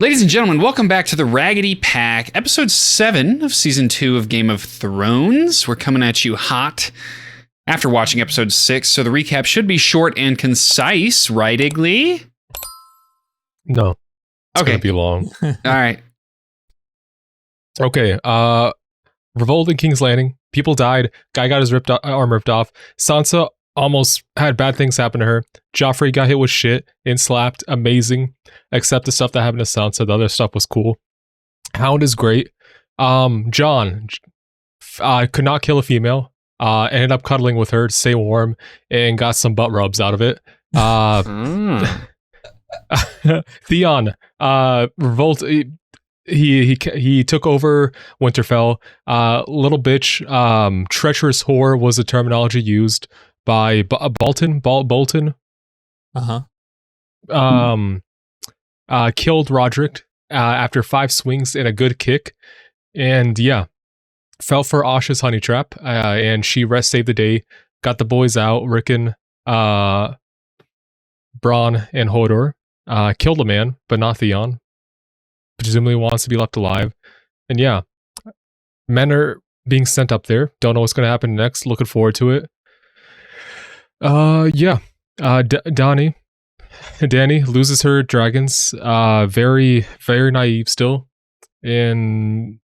Ladies and gentlemen, welcome back to the Raggedy Pack, episode 7 of season 2 of Game of Thrones. We're coming at you hot after watching episode 6, so the recap should be short and concise, right, Iggly? No. It's Okay. gonna be long. All right. Okay. Revolt in King's Landing. People died. Guy got his arm ripped off. Sansa almost had bad things happen to her. Joffrey got hit with shit and slapped. Amazing. Except the stuff that happened to Sansa. The other stuff was cool. Hound is great. Jon could not kill a female. Ended up cuddling with her to stay warm and got some butt rubs out of it. Theon, Revolt, he took over Winterfell. Little bitch, treacherous whore was the terminology used by Bolton. Killed Roderick after 5 swings and a good kick, and yeah, fell for Asha's honey trap, and she saved the day, got the boys out. Rickon, Bronn, and Hodor. Killed a man, but not Theon. Presumably wants to be left alive. And yeah, men are being sent up there. Don't know what's going to happen next. Looking forward to it. Yeah. Dany loses her dragons. Very, very naive still. And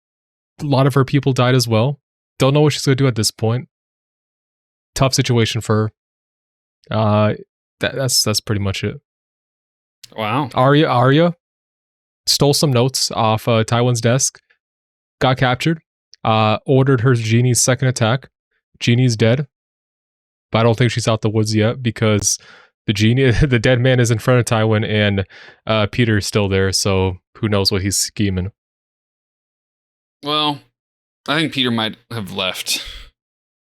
a lot of her people died as well. Don't know what she's going to do at this point. Tough situation for her. That's pretty much it. Wow. Arya stole some notes off Tywin's desk, got captured, ordered her genie's second attack. Genie's dead, but I don't think she's out the woods yet because the dead man is in front of Tywin, and Peter's still there, so who knows what he's scheming. Well, I think Peter might have left.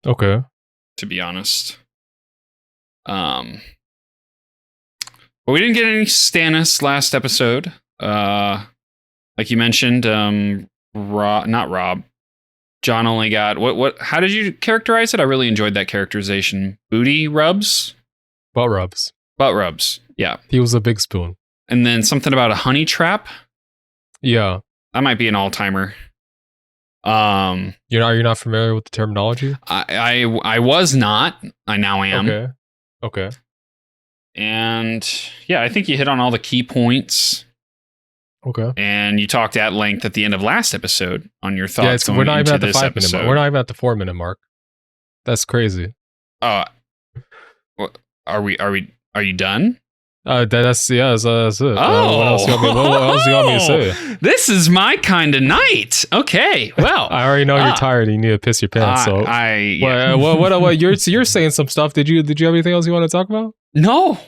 Okay. To be honest. But we didn't get any Stannis last episode. Like you mentioned, not Rob. Jon only got what? How did you characterize it? I really enjoyed that characterization. Booty rubs? Butt rubs. Butt rubs. Yeah. He was a big spoon. And then something about a honey trap? Yeah. That might be an all-timer. You're not familiar with the terminology? I was not. I now am. Okay. And yeah, I think you hit on all the key points. Okay. And you talked at length at the end of last episode on your thoughts. Yeah, we're not even at the 5-minute mark. We're not even at the 4-minute mark. That's crazy. Are you done? That's it. Oh, what else you want me to say? This is my kind of night. Okay, well, I already know you're tired and you need to piss your pants. You're saying some stuff. Did you have anything else you want to talk about? No.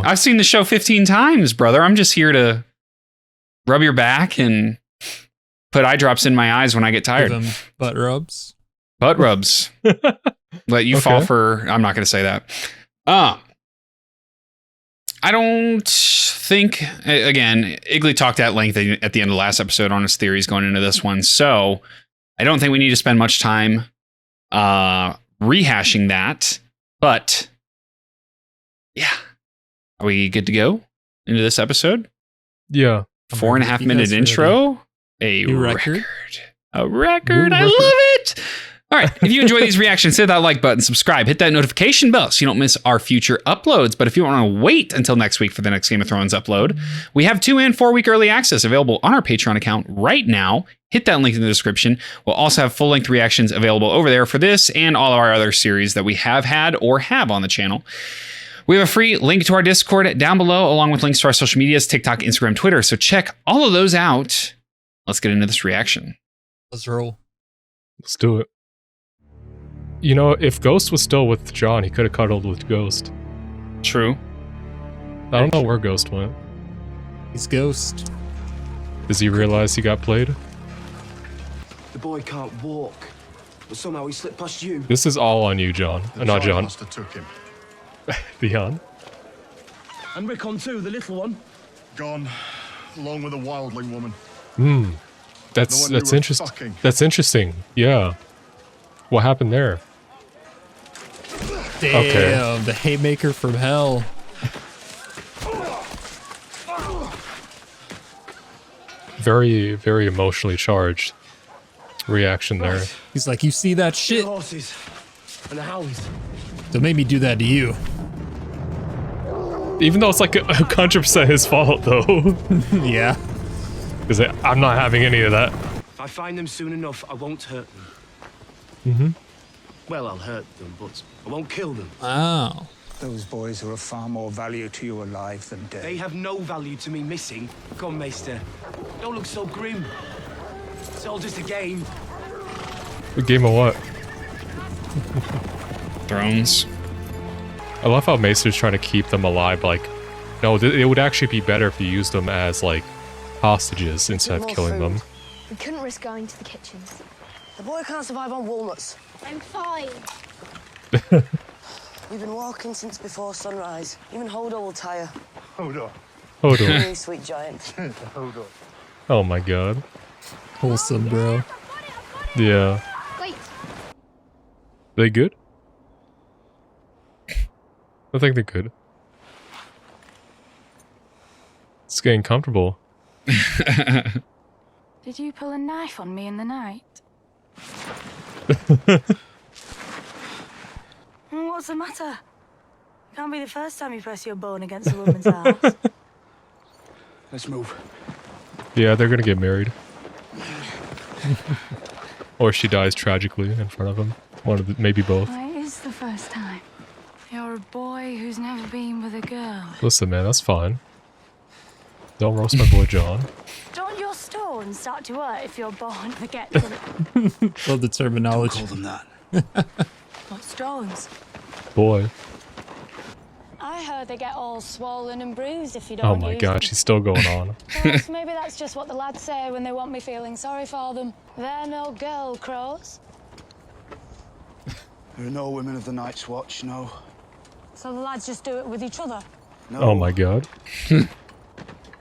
I've seen the show 15 times, brother. I'm just here to rub your back and put eye drops in my eyes when I get tired. Give them butt rubs. Butt rubs. Let you fall for. I'm not going to say that. I don't think, again, Iggly talked at length at the end of last episode on his theories going into this one, so I don't think we need to spend much time rehashing that, but yeah. Are we good to go into this episode? Yeah. 4.5 minute intro. A record. A record. I love it. All right. If you enjoy these reactions, hit that like button, subscribe, hit that notification bell so you don't miss our future uploads. But if you want to wait until next week for the next Game of Thrones upload, we have 2 and 4 week early access available on our Patreon account right now. Hit that link in the description. We'll also have full-length reactions available over there for this and all of our other series that we have had or have on the channel. We have a free link to our Discord down below, along with links to our social medias, TikTok, Instagram, Twitter. So check all of those out. Let's get into this reaction. Let's roll. Let's do it. You know, if Ghost was still with Jon, he could have cuddled with Ghost. True. I don't know where Ghost went. He's Ghost. Does he realize he got played? The boy can't walk, but somehow he slipped past you. This is all on you, Jon. Not Jon. Must have took him. Theon. And Rickon too, the little one. Gone, along with a wildling woman. That's you were interesting. fucking. That's interesting. Yeah. What happened there? Damn, the haymaker from hell. Very, very emotionally charged reaction there. He's like, you see that shit? Horses and the hounds. Don't make me do that to you. Even though it's like 100% his fault, though. Yeah. Because I'm not having any of that. If I find them soon enough, I won't hurt them. Mm-hmm. Well, I'll hurt them, but I won't kill them. Oh. Those boys are of far more value to you alive than dead. They have no value to me missing. Come, Maester. Don't look so grim. It's all just a game. A game of what? Thrones. I love how Maester's trying to keep them alive. Like, no, it would actually be better if you used them as, like, hostages instead of killing them. We couldn't risk going to the kitchens. The boy can't survive on walnuts. I'm fine. We've been walking since before sunrise. Even Hodor will tire. Hold on. You sweet giant. Oh my god. Wholesome, bro. Yeah. Wait. They good? I think they're good. It's getting comfortable. Did you pull a knife on me in the night? What's the matter? Can't be the first time you press your bone against a woman's house. Let's move. Yeah, they're gonna get married. Or she dies tragically in front of him. One of the, maybe both. Why is the first time? You're a boy who's never been with a girl. Listen, man, that's fine. Don't roast my boy John. Don't your stones start to hurt if you're born forgetful? Love the terminology. Call them that. What stones? Boy. I heard they get all swollen and bruised if you don't Oh my use god, them. she's still going on. Perhaps maybe that's just what the lads say when they want me feeling sorry for them. They're no girl crows. There are no women of the Night's Watch, no. So the lads just do it with each other? No. Oh my god. And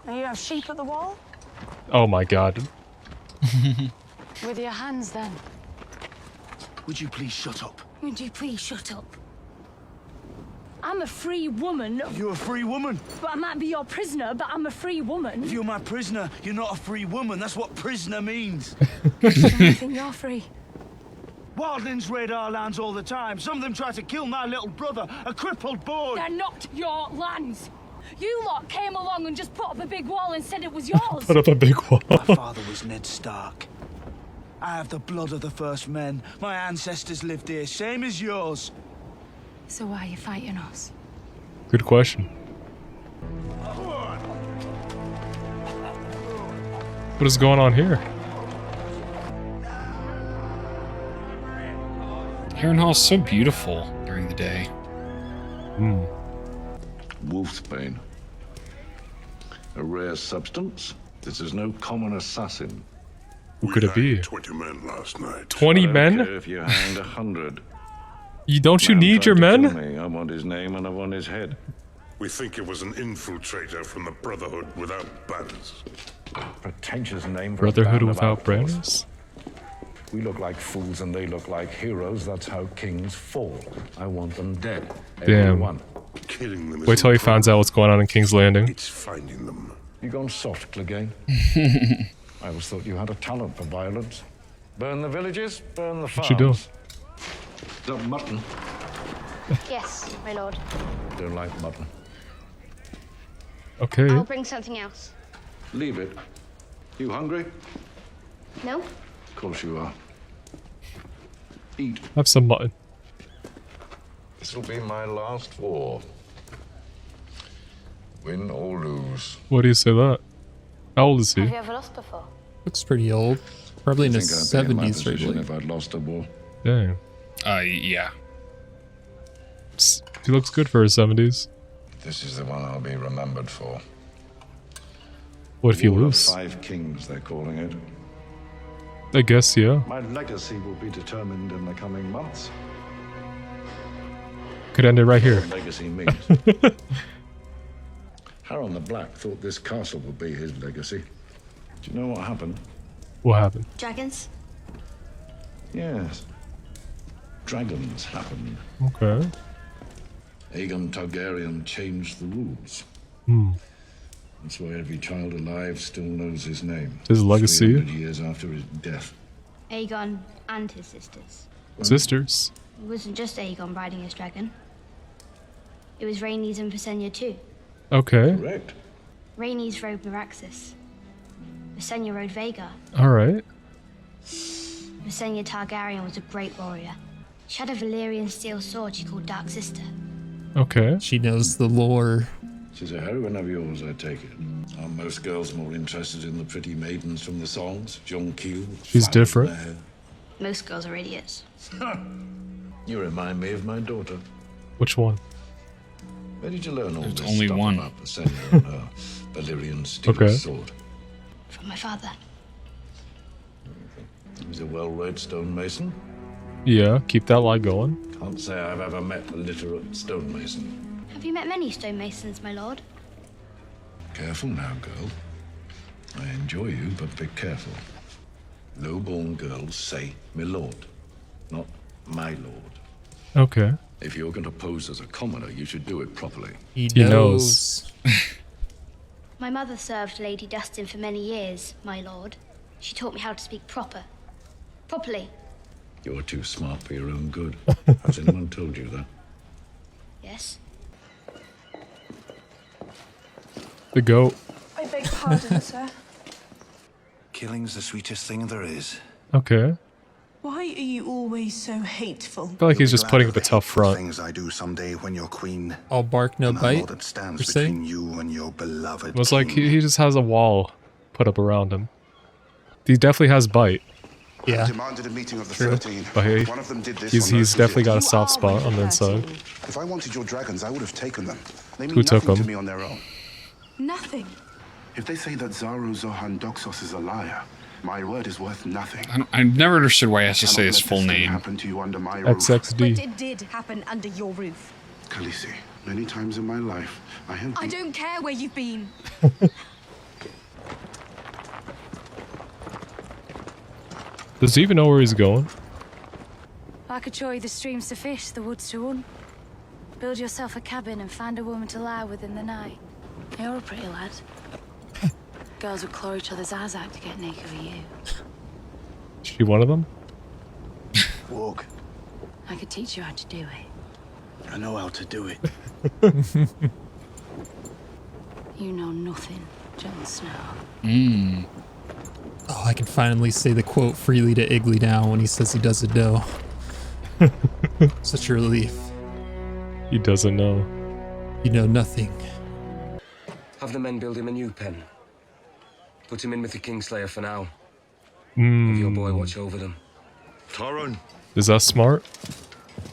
you have sheep at the wall? Oh my god. With your hands, then. Would you please shut up? Would you please shut up? I'm a free woman, You're a free woman. but I might be your prisoner, but I'm a free woman. If you're my prisoner, you're not a free woman. That's what prisoner means. I think you're free. Wildlings raid our lands all the time. Some of them try to kill my little brother, a crippled boy. They're not your lands. You lot came along and just put up a big wall and said it was yours. Put up a big wall. My father was Ned Stark. I have the blood of the first men. My ancestors lived here, same as yours. So why are you fighting us? Good question. What is going on here? Harrenhal's so beautiful during the day. Hmm. Wolfsbane. A rare substance. This is no common assassin. Who could it be? 20 men last night. 20 I don't men? care if you hanged 100. Don't you Man need your tried to men? kill me. I want his name and I want his head. We think it was an infiltrator from the Brotherhood without banners. Pretentious name for Brotherhood a band of without outlaws. banners? We look like fools and they look like heroes. That's how kings fall. I want them dead. Damn. Everyone. Killing them is Wait till he finds out what's going on in King's Landing. It's finding them. You gone soft, Clegane? I always thought you had a talent for violence. Burn the villages, burn the farms. What you doing? Don't mutton. Yes, my lord. Don't like mutton. Okay. I'll bring something else. Leave it. You hungry? No? Of course you are. Eat. Have some mutton. This'll be my last war. Win or lose. What do you say that? How old is he? Have you ever lost before? Looks pretty old. Probably in I his think I'd be in my 70s, position right? if I'd lost a war. Dang. Yeah. He looks good for his 70s. This is the one I'll be remembered for. What if you War of lose? 5 kings, they're calling it. I guess, yeah. My legacy will be determined in the coming months. Could end it right here. What legacy means. Harold the Black thought this castle would be his legacy. Do you know what happened? What happened? Dragons? Yes. Dragons happened. Okay. Aegon Targaryen changed the rules. Hmm. That's why every child alive still knows his name. His legacy. 300 years after his death. Aegon and his sisters. Sisters. It wasn't just Aegon riding his dragon. It was Rhaenys and Visenya too. Okay. Correct. Rhaenys rode Meraxes. Visenya rode Vhagar. Alright. Visenya Targaryen was a great warrior. She had a Valyrian steel sword she called Dark Sister. Okay. She knows the lore. She's a heroine of yours, I take it. Are most girls more interested in the pretty maidens from the songs? Jonquil? She's different. Most girls are idiots. You remind me of my daughter. Which one? Where did you learn all this only stuff one. about Visenya and her Valyrian steel Okay. sword? From my father. He's a well-read stonemason. Yeah, keep that lie going. Can't say I've ever met a literate stonemason. Have you met many stonemasons, my lord? Careful now, girl. I enjoy you, but be careful. Low-born girls say "my lord," not "my lord." Okay. If you're going to pose as a commoner, you should do it properly. He knows. My mother served Lady Dustin for many years, my lord. She taught me how to speak properly. You're too smart for your own good. Has anyone told you that? Yes. The goat. I beg pardon, sir. Killing's the sweetest thing there is. Okay. Why are you always so hateful? I feel like he's just putting up a tough front. Things I do someday when you're queen. All bark, no bite. All that stands per se? between you and your beloved. It was like he just has a wall put up around him. He definitely has bite. Yeah. Demanded a meeting of the True. 13. But hey, One of them did this he's on definitely got a Earth soft spot on the inside. If I wanted your dragons, I would have taken them. They mean Who took nothing to them? me on their own. Nothing. If they say that Zaro Zohan Doxos is a liar, my word is worth nothing. I've never understood why he has to say his full name. Happen to you under my roof. XXD. But it did happen under your roof. Khaleesi, many times in my life, I have. I don't care where you've been. Does he even know where he's going? I could show you the streams to fish, the woods to run. Build yourself a cabin and find a woman to lie with in the night. You're a pretty lad. Girls would claw each other's eyes out to get naked with you. Is she one of them? Walk. I could teach you how to do it. I know how to do it. You know nothing, Jon Snow. Oh, I can finally say the quote freely to Iggly now when he says he doesn't know. Such a relief. He doesn't know. You know nothing. Have the men build him a new pen. Put him in with the Kingslayer for now. Mm. Have your boy watch over them. Torrun. Is that smart?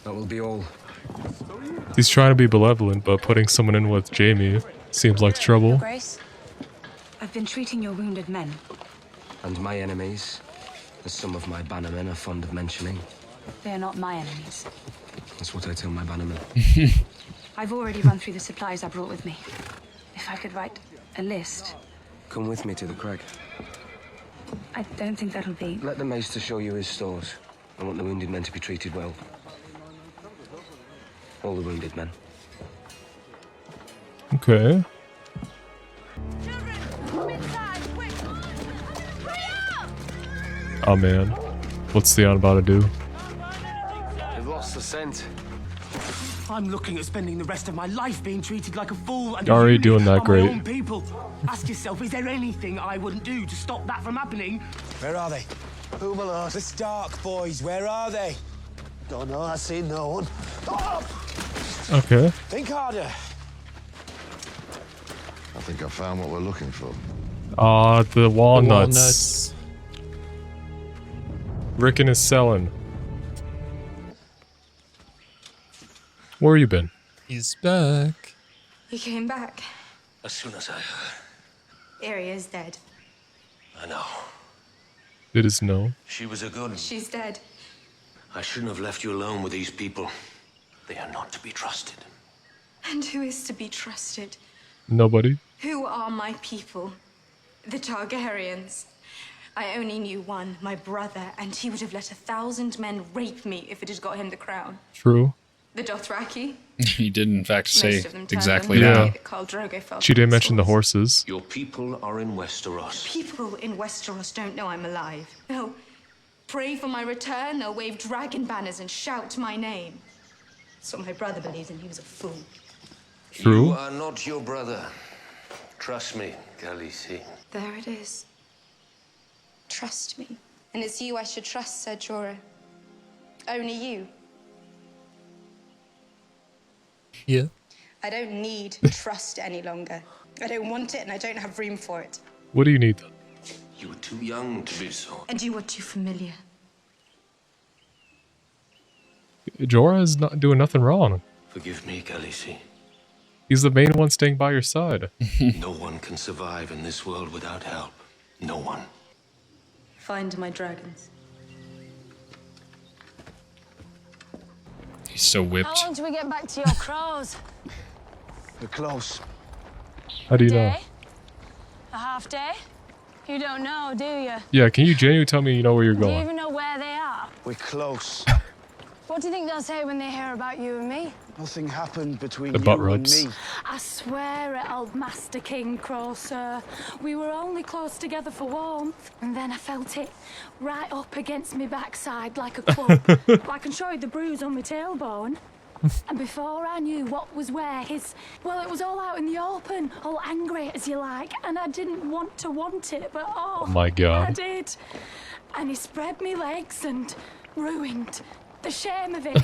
That will be all. He's trying to be benevolent, but putting someone in with Jaime seems like trouble. Grace, I've been treating your wounded men. And my enemies, as some of my bannermen are fond of mentioning. They are not my enemies. That's what I tell my bannermen. I've already run through the supplies I brought with me. If I could write a list. Come with me to the crag. I don't think that'll be... Let the maester show you his stores. I want the wounded men to be treated well. All the wounded men. Okay. Oh man. What's Theon about to do? They've lost the scent. I'm looking at spending the rest of my life being treated like a fool and You're already a unit doing that by great. my own people. Ask yourself, is there anything I wouldn't do to stop that from happening? Where are they? Who, my lord? The Stark boys. Where are they? Don't know. I see no one. Oh! Okay. Think harder. I think I found what we're looking for. The walnuts. Walnuts. Rickon is selling. Where you been? He's back. He came back. As soon as I heard. Arya is dead. I know. It is no. She was a good. She's dead. I shouldn't have left you alone with these people. They are not to be trusted. And who is to be trusted? Nobody. Who are my people? The Targaryens. I only knew one, my brother, and he would have let 1,000 men rape me if it had got him the crown. True. The Dothraki. He did, in fact, say Most of them turned exactly on the that. way that Khal Drogo felt She didn't for mention the swords. horses. Your people are in Westeros. People in Westeros don't know I'm alive. They'll pray for my return, they'll wave dragon banners and shout my name. That's what my brother believes, and he was a fool. True. You are not your brother. Trust me, Khaleesi. There it is. Trust me. And it's you I should trust, Ser Jorah. Only you. Yeah. I don't need trust any longer. I don't want it, and I don't have room for it. What do you need? You were too young to be so. And you are too familiar. Jorah is not doing nothing wrong. Forgive me, Khaleesi. He's the main one staying by your side. No one can survive in this world without help. No one. Find my dragons. He's so whipped. How long do we get back to your crows? We're close. How do you know? Day? A half day? You don't know, do you? Yeah, can you genuinely tell me you know where you're Do you going? even know where they are? We're close. What do you think they'll say when they hear about you and me? Nothing happened between The you butt and rubs. me. I swear it, old Master King Crow, sir. We were only close together for warmth, and then I felt it right up against me backside like a club. I can show you the bruise on my tailbone. And before I knew what was where, well, it was all out in the open, all angry as you like, and I didn't want it, but Oh my God. I did. And he spread me legs and ruined. The shame of it.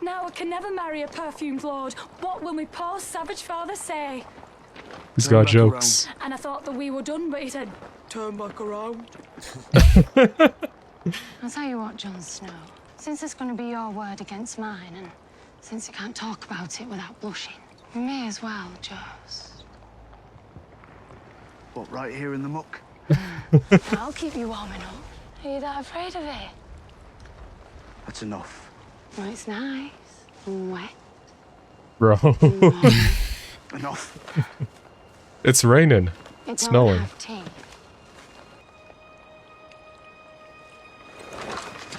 Now I can never marry a perfumed lord. What will my poor savage father say? He's got jokes. And I thought that we were done, but he said, turn back around. I'll tell you what, Jon Snow. Since it's going to be your word against mine, and since you can't talk about it without blushing, we may as well just... What, right here in the muck? I'll keep you warm enough. Are you that afraid of it? That's enough. Well, it's nice and wet. Bro. Enough. It's raining. It It's don't snowing. have tea.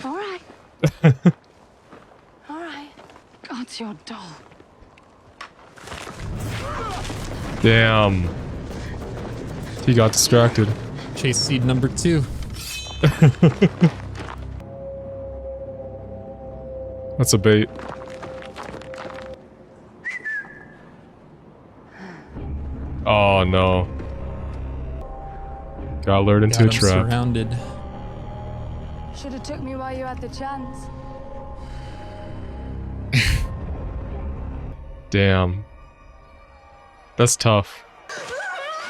All right. All right. God's your doll. Damn. He got distracted. Chase seed number 2. That's a bait. Oh no. Got lured into Got a him trap. surrounded. Should have took me while you had the chance. Damn. That's tough.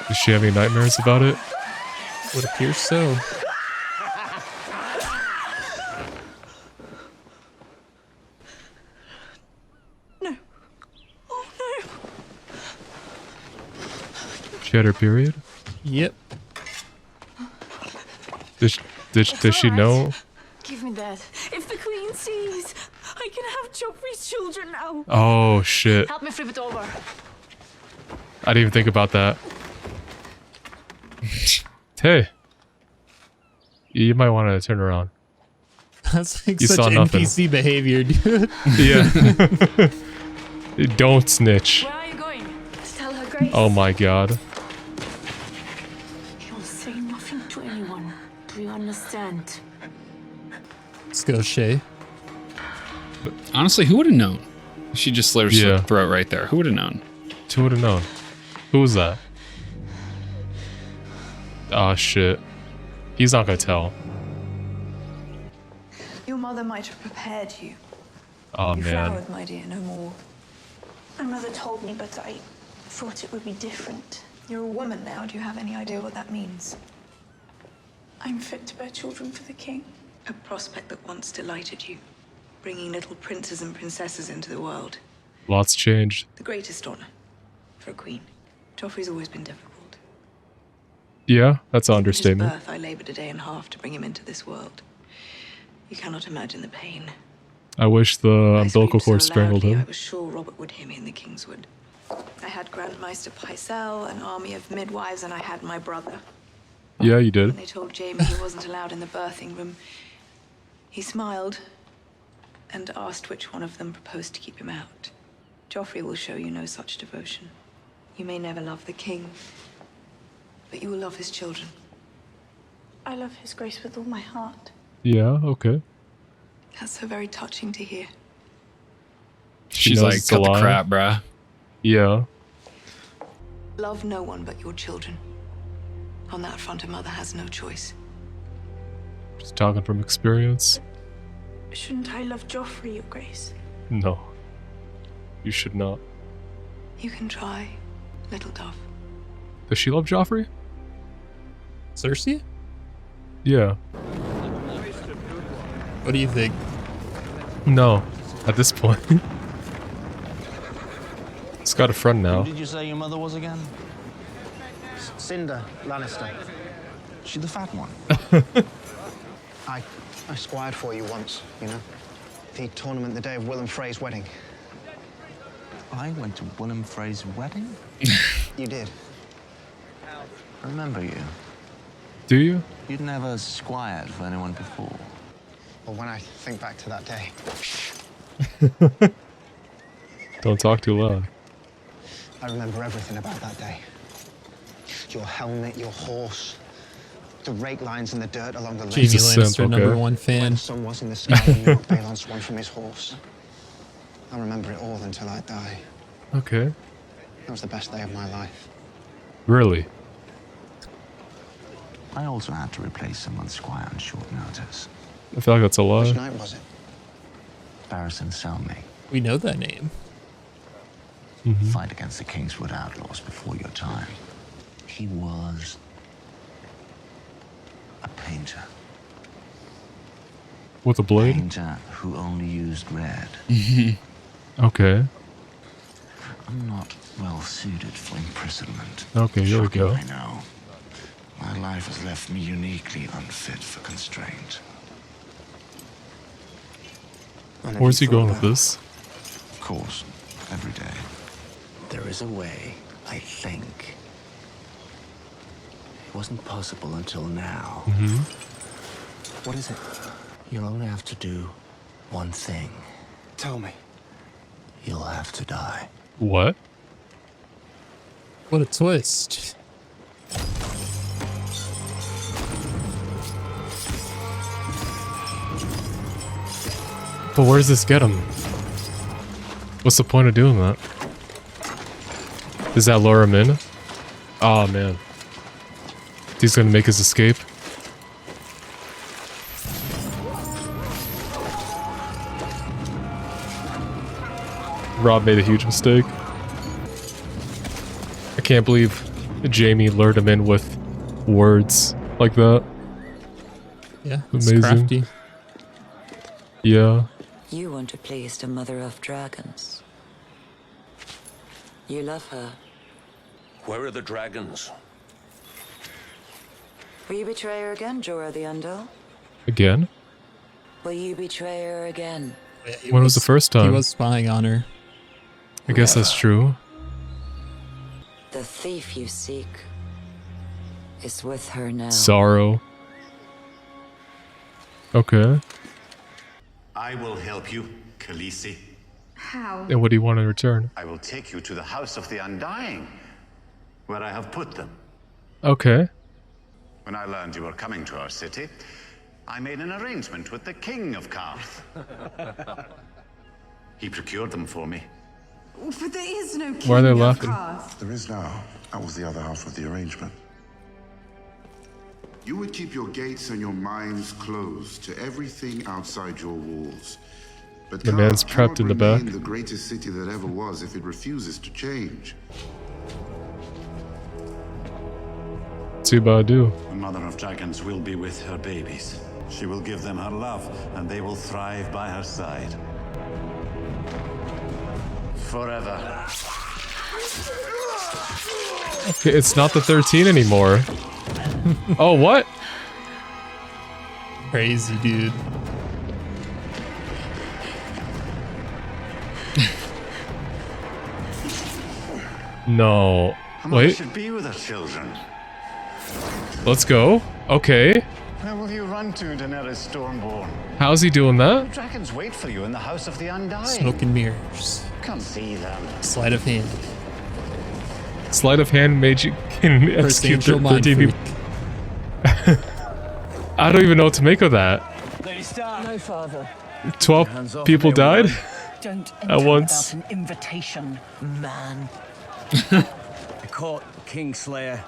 Does she have any nightmares about it? Would appear so. She had her period? Yep. Does she know? Give me that. If the Queen sees, I can have Joffrey's children now. Oh shit. Help me flip it over. I didn't even think about that. Hey. You might want to turn around. That's like You such saw nothing. NPC behavior, dude. Yeah. Don't snitch. Where are you going? Tell her Grace. Oh my god. You'll say nothing to anyone. Do you understand? Let's go, Shay. Honestly, who would have known? She just slit her Yeah. throat right there. Who would have known? Who would have known? Who was that? Oh shit. He's not gonna tell. Your mother might have prepared you. Oh You man. flowered, my dear, no more. My mother told me, but I thought it would be different. You're a woman now. Do you have any idea what that means? I'm fit to bear children for the king. A prospect that once delighted you, bringing little princes and princesses into the world. Lots changed. The greatest honor for a queen. Joffrey's always been difficult. Yeah, that's an His understatement. birth, I labored a day and a half to bring him into this world. You cannot imagine the pain. I wish the umbilical cord So strangled loudly, I him. was sure Robert would hear me in the Kingswood. I had Grandmeister Pycelle, an army of midwives, and I had my brother. Yeah, you When did. they told Jaime he wasn't allowed in the birthing room, he smiled and asked which one of them proposed to keep him out. Joffrey will show you no such devotion. You may never love the king, but you will love his children. I love his grace with all my heart. Yeah, okay. That's so very touching to hear. She's like, cut the crap, bruh. Yeah. Love no one but your children. On that front, a mother has no choice. Just talking from experience. Shouldn't I love Joffrey, your grace? No. You should not. You can try, little dove. Does she love Joffrey? Cersei? Yeah. What do you think? No. At this point. It's got a friend now. Who did you say your mother was again? Cinder Lannister. She the fat one? I squired for you once, you know? The tournament the day of Willem Frey's wedding. I went to Willem Frey's wedding? You did. I remember you. Do you? You'd never squired for anyone before. Well, when I think back to that day... Don't talk too loud. I remember everything about that day. Your helmet, your horse, the rake lines in the dirt along the lake. Jaime Lannister, #1 fan. When the sun was in the sky and knocked Balon swung from his horse. I'll remember it all until I die. Okay. That was the best day of my life. Really? I also had to replace someone's squire on short notice. I feel like that's a lie. Which night was it? Barristan Selmy. We know that name. Fight against the Kingswood outlaws before your time. He was a painter. With a blade? Painter who only used red. Okay. I'm not well suited for imprisonment. Okay, here we go. I know. My life has left me uniquely unfit for constraint. Where's he going with this? Of course, every day. There is a way, I think. It wasn't possible until now. What is it? You'll only have to do one thing. Tell me. You'll have to die. What? What a twist. But where does this get him? What's the point of doing that? Does that lure him in? Oh man. He's gonna make his escape. Rob made a huge mistake. I can't believe Jaime lured him in with words like that. Yeah, it's amazing. crafty. Yeah. You want to please the mother of dragons. You love her. Where are the dragons? Will you betray her again, Jorah the Undel? Again? Will you betray her again? When was the first time? He was spying on her. I guess that's true. The thief you seek is with her now. Sorrow. Okay. I will help you, Khaleesi. How? And what do you want in return? I will take you to the House of the Undying, where I have put them. Okay. When I learned you were coming to our city, I made an arrangement with the King of Karth. He procured them for me. But there is no king. Why are they of laughing? Karth. There is now. That was the other half of the arrangement. You would keep your gates and your minds closed to everything outside your walls. But The man's Karth prepped in the cannot back. remain the greatest city that ever was if it refuses to change. See what I do. The Mother of Dragons will be with her babies. She will give them her love, and they will thrive by her side. Forever. Okay, it's not the 13 anymore. Oh, what? Crazy, dude. No. A mother Wait. should be with her children. Let's go. Okay. Where will you run to, Daenerys Stormborn? How's he doing that? Dragons wait for you in the House of the Undying. Smoke and mirrors. Come see them. Sleight of hand. Sleight of hand made you can First execute angel mind 13 people. I don't even know what to make of that. No, Father. 12 people died Don't at once. without an invitation, man. I caught Kingslayer.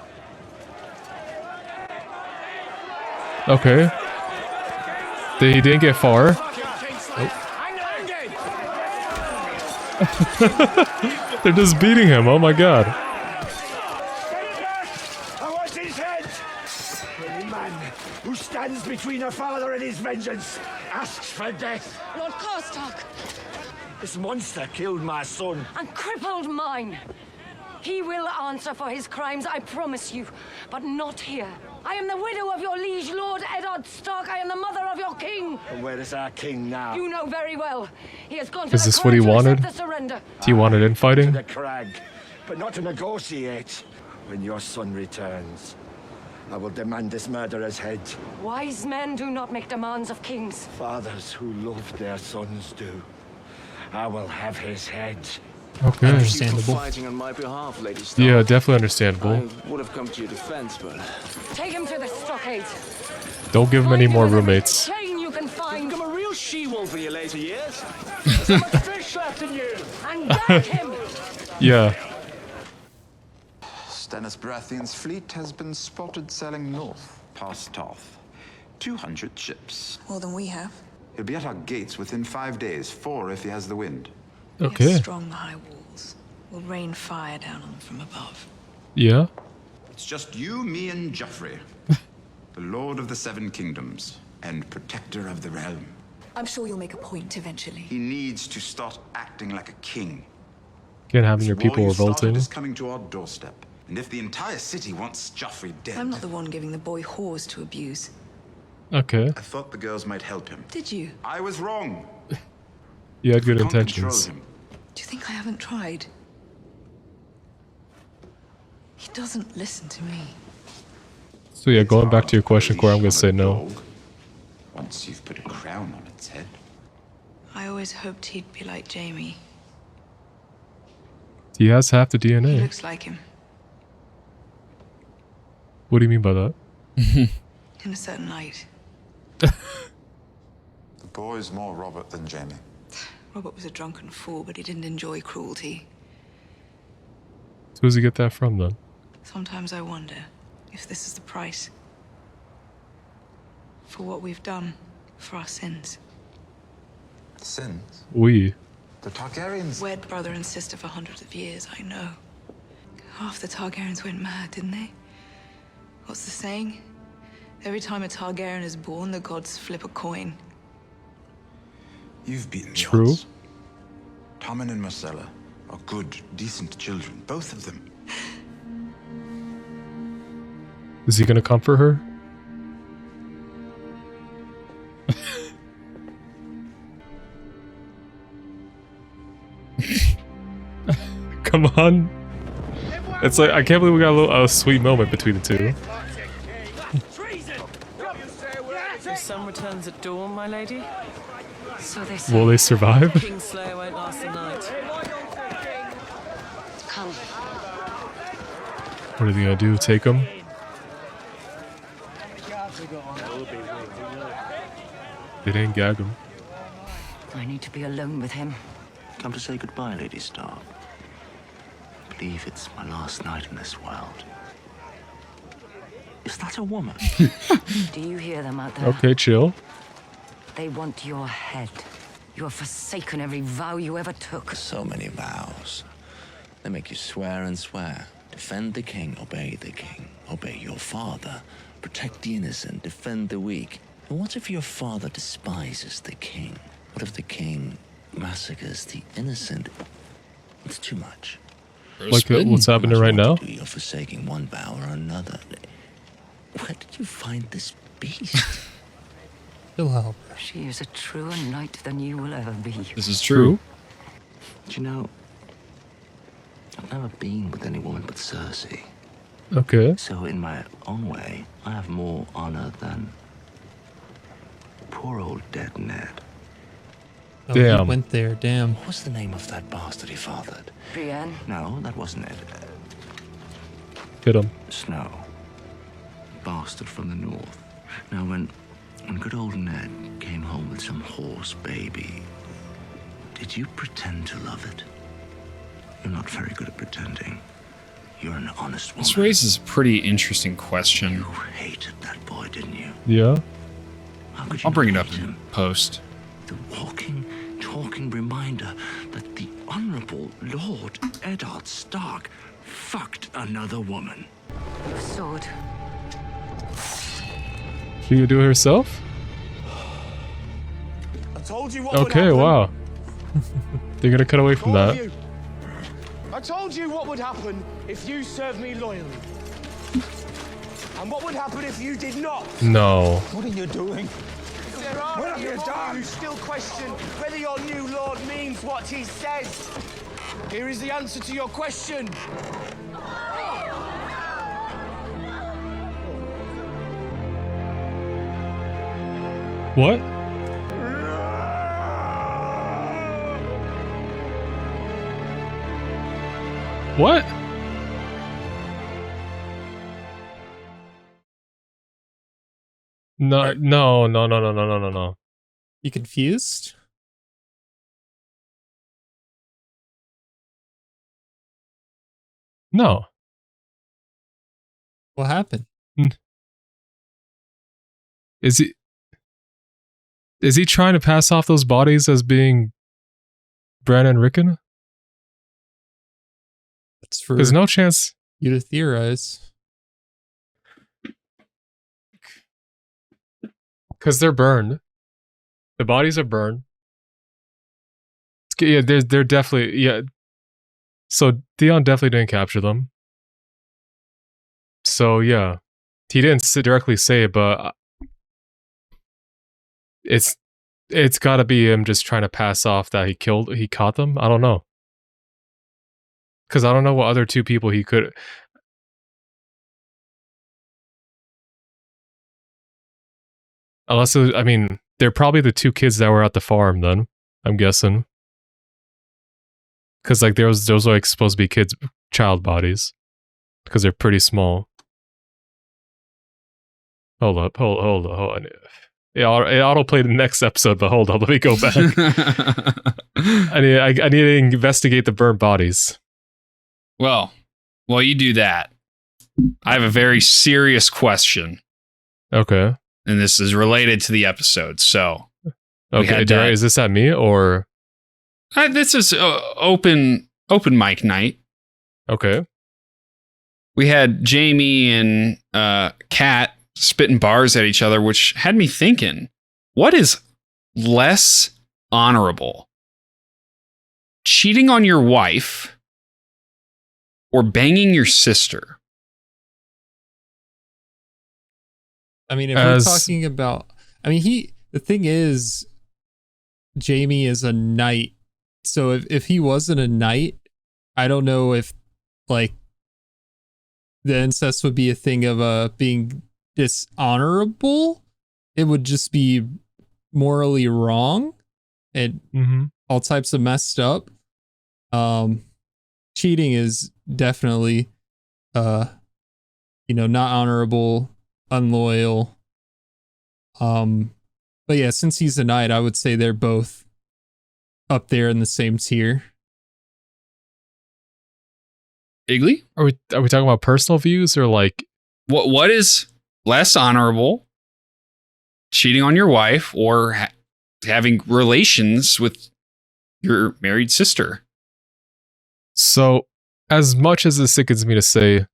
Okay. He didn't get far. They're just beating him. Oh my god. I want his head! Any man who stands between a father and his vengeance asks for death. Lord Karstark! This monster killed my son. And crippled mine! He will answer for his crimes, I promise you, but not here. I am the widow of your liege lord Eddard Stark. I am the mother of your king. And where is our king now? You know very well. He has gone to Is the this what he Crag to wanted? accept the surrender. He wanted To infighting? the crag, but not to negotiate. When your son returns, I will demand this murderer's head. Wise men do not make demands of kings. Fathers who love their sons do. I will have his head. Okay. Understandable. Fighting on my behalf, Lady Stark. Yeah, definitely understandable. I would have come to your defense, but Take him to the stockade. Don't give him any more roommates. Chain you can find. become a real she-wolf in your later years. So much fish left in you. And gag him. Yeah. Stannis Baratheon's fleet has been spotted sailing north, past Tarth. 200 ships. More than we have. He'll be at our gates within 5 days, 4 if he has the wind. We Okay. have strong high walls. We'll rain fire down on them from above. Yeah. It's just you, me, and Joffrey. The Lord of the Seven Kingdoms and Protector of the Realm. I'm sure you'll make a point eventually. He needs to start acting like a king. Can't have your War people you started revolting. is coming to our doorstep. And if the entire city wants Joffrey dead... I'm not the one giving the boy whores to abuse. Okay. I thought the girls might help him. Did you? I was wrong. You had good Can't control intentions. him. Do you think I haven't tried? He doesn't listen to me. So yeah, going back to your question, Corey, I'm gonna say no. Once you've put a crown on its head. I always hoped he'd be like Jamie. He has half the He DNA. looks like him. What do you mean by that? In a certain light. The boy's more Robert than Jamie. Robert was a drunken fool, but he didn't enjoy cruelty. So who's he get that from then? Sometimes I wonder if this is the price. For what we've done, for our sins. Sins? We. The Targaryens... Wed brother and sister for hundreds of years, I know. Half the Targaryens went mad, didn't they? What's the saying? Every time a Targaryen is born, the gods flip a coin. You've beaten the True. odds. Tommen and Marcella are good, decent children, both of them. Is he gonna comfort her? Come on. It's like, I can't believe we got a sweet moment between the two. Your son returns at dawn, my lady. So they Will they survive? Kingslayer won't last the night. Come. What are they gonna do? Take him? They didn't gag him. I need to be alone with him. Come to say goodbye, Lady Stark. I believe it's my last night in this world. Is that a woman? Do you hear them out there? Okay, chill. They want your head. You have forsaken every vow you ever took. So many vows. They make you swear and swear. Defend the king, obey the king. Obey your father. Protect the innocent, defend the weak. And what if your father despises the king? What if the king massacres the innocent? It's too much. Like what's happening right now? You're forsaking one vow or another. Where did you find this beast? He'll help. She is a truer knight than you will ever be. This is true. Do you know, I've never been with any woman but Cersei. Okay. So in my own way, I have more honor than poor old dead Ned. Oh, Damn. He went there. Damn. What was the name of that bastard he fathered? Brienne. No, that wasn't it. Hit him. Snow. Bastard from the north. Now, when good old Ned came home with some horse baby, did you pretend to love it? You're not very good at pretending. You're an honest woman. This raises a pretty interesting question. You hated that boy, didn't you? Yeah. How could you I'll bring it not up hate in him? post. The walking, talking reminder that the Honorable Lord Eddard Stark fucked another woman. Sword. She could do it herself? I told you what would Okay, happen. wow. They're gonna cut away from All of that. you. I told you what would happen if you served me loyally. And what would happen if you did not? No. What are you doing? There are what have you done? Who still question whether your new lord means what he says. Here is the answer to your question. What? What? No, no. You confused? No. What happened? Is he trying to pass off those bodies as being Bran and Rickon? That's for There's no chance you to theorize. because they're burned. The bodies are burned. Yeah, they're definitely, yeah. So Theon definitely didn't capture them. So yeah, he didn't directly say it, but it's got to be him just trying to pass off that he caught them. I don't know, because I don't know what other two people he could. Unless I mean, they're probably the two kids that were at the farm. Then I'm guessing, because like those are like supposed to be child bodies, because they're pretty small. Hold on. Yeah, it auto-played the next episode, but hold on, let me go back. I need to investigate the burnt bodies. Well, while you do that, I have a very serious question. Okay. And this is related to the episode. So, okay, is this at me or? This is open mic night. Okay. We had Jamie and Kat spitting bars at each other, which had me thinking, what is less honorable? Cheating on your wife or banging your sister? I mean, if we're talking about, the thing is, Jamie is a knight. So if he wasn't a knight, I don't know if like the incest would be a thing of being dishonorable. It would just be morally wrong and all types of messed up. Cheating is definitely not honorable, unloyal. But yeah, since he's a knight, I would say they're both up there in the same tier. Iggly? Are we talking about personal views or like what is less honorable? Cheating on your wife or having relations with your married sister? So, as much as it sickens me to say,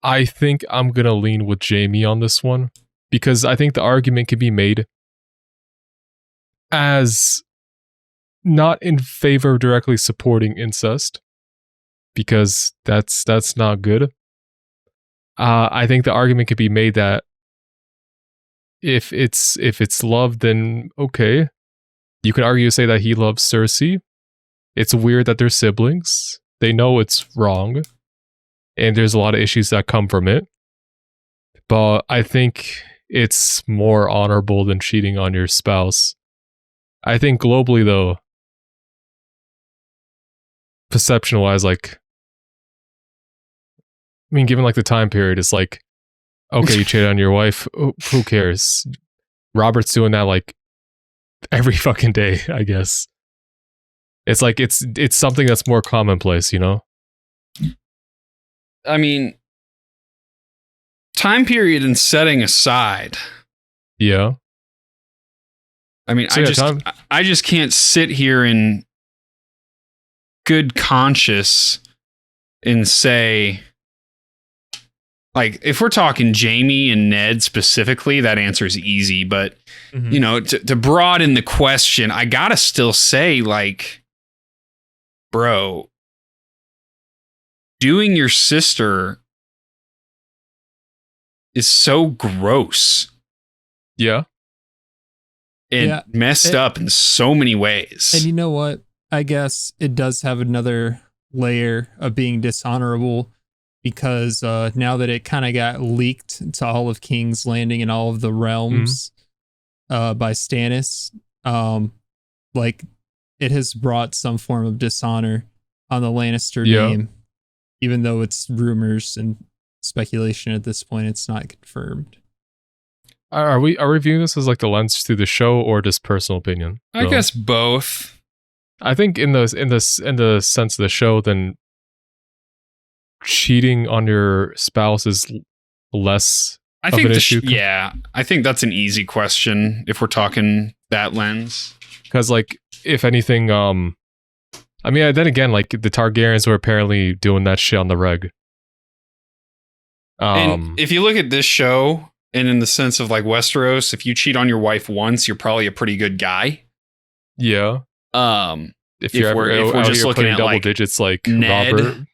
I think I'm gonna lean with Jamie on this one, because I think the argument can be made as not in favor of directly supporting incest, because that's not good. I think the argument could be made that if it's love, then okay. You could argue, say that he loves Cersei. It's weird that they're siblings. They know it's wrong, and there's a lot of issues that come from it. But I think it's more honorable than cheating on your spouse. I think globally, though, perception-wise, like, I mean, given like the time period, it's like, okay, you cheated on your wife. Who cares? Robert's doing that like every fucking day, I guess. It's like it's something that's more commonplace, you know? I mean, time period and setting aside. Yeah. I mean, So I just can't sit here in good conscience and say, like, if we're talking Jamie and Ned specifically, that answer is easy. But, you know, to broaden the question, I gotta still say, like, bro, doing your sister is so gross. Yeah. And messed up in so many ways. And you know what? I guess it does have another layer of being dishonorable, because now that it kind of got leaked to all of King's Landing and all of the realms by Stannis, like, it has brought some form of dishonor on the Lannister name, even though it's rumors and speculation at this point. It's not confirmed. Are we viewing this as like the lens through the show or just personal opinion? I guess both. I think in the sense of the show, then cheating on your spouse is less I of think an issue. I think that's an easy question if we're talking that lens. Because, like, if anything, I mean, then again, like, the Targaryens were apparently doing that shit on the reg. And if you look at this show, and in the sense of like Westeros, if you cheat on your wife once, you're probably a pretty good guy. Yeah. If we're just looking at double like digits, like Ned, Robert,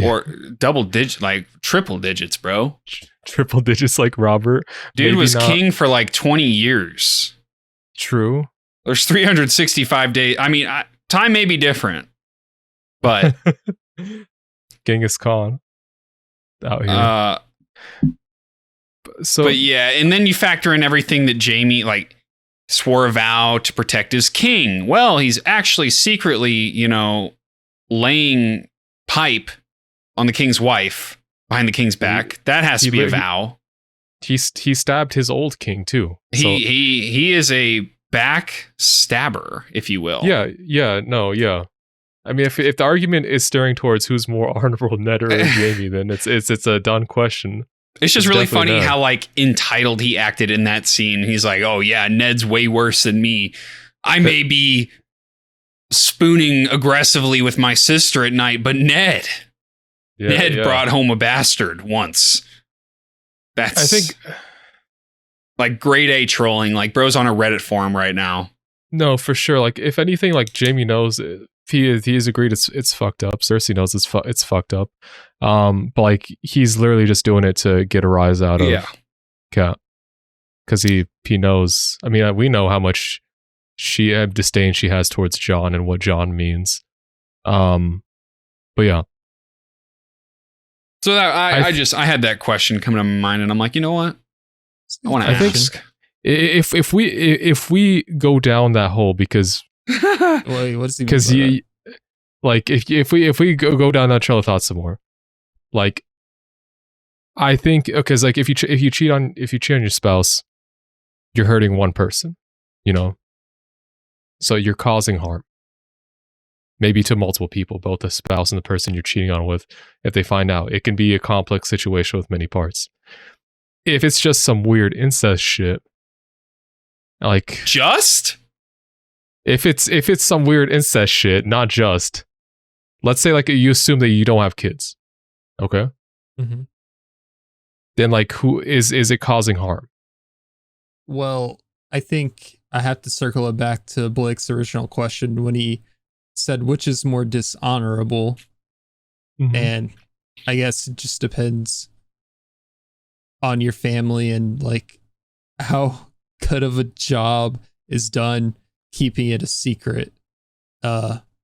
or double digit, like triple digits, bro. Triple digits, like Robert. Dude Maybe was not. king for like 20 years. True. There's 365 days. I mean, time may be different, but Genghis Khan out here. But yeah, and then you factor in everything that Jamie like swore a vow to protect his king. Well, he's actually secretly, you know, laying pipe on the king's wife behind the king's back. That has to be a vow. He stabbed his old king too. He is a back stabber, if you will. Yeah. I mean, if the argument is steering towards who's more honorable, Ned or Jamie, then it's a done question. It's just really funny Ned. how like entitled he acted in that scene. He's like, "Oh yeah, Ned's way worse than me. I may be spooning aggressively with my sister at night, but Ned brought home a bastard once." That's, I think, like, grade A trolling. Like, bro's on a Reddit forum right now. No, for sure. Like, if anything, like, Jamie knows, he's agreed it's fucked up. Cersei knows it's fucked up. But like, he's literally just doing it to get a rise out of Cat, because he knows. I mean, we know how much disdain she has towards Jon and what Jon means. But yeah. So that I had that question coming to my mind, and I'm like, you know what? I want to ask. If we go down that hole, because because you like if we go down that trail of thought some more, like, I think, because like if you cheat on your spouse, you're hurting one person, you know, so you're causing harm, maybe to multiple people, both the spouse and the person you're cheating on with. If they find out, it can be a complex situation with many parts. If it's just some weird incest shit, like, if it's some weird incest shit, not just, let's say, like, you assume that you don't have kids, okay? Mm-hmm. Then, like, who is it causing harm? Well, I think I have to circle it back to Blake's original question when he said which is more dishonorable. Mm-hmm. And I guess it just depends on your family and like how good of a job is done keeping it a secret.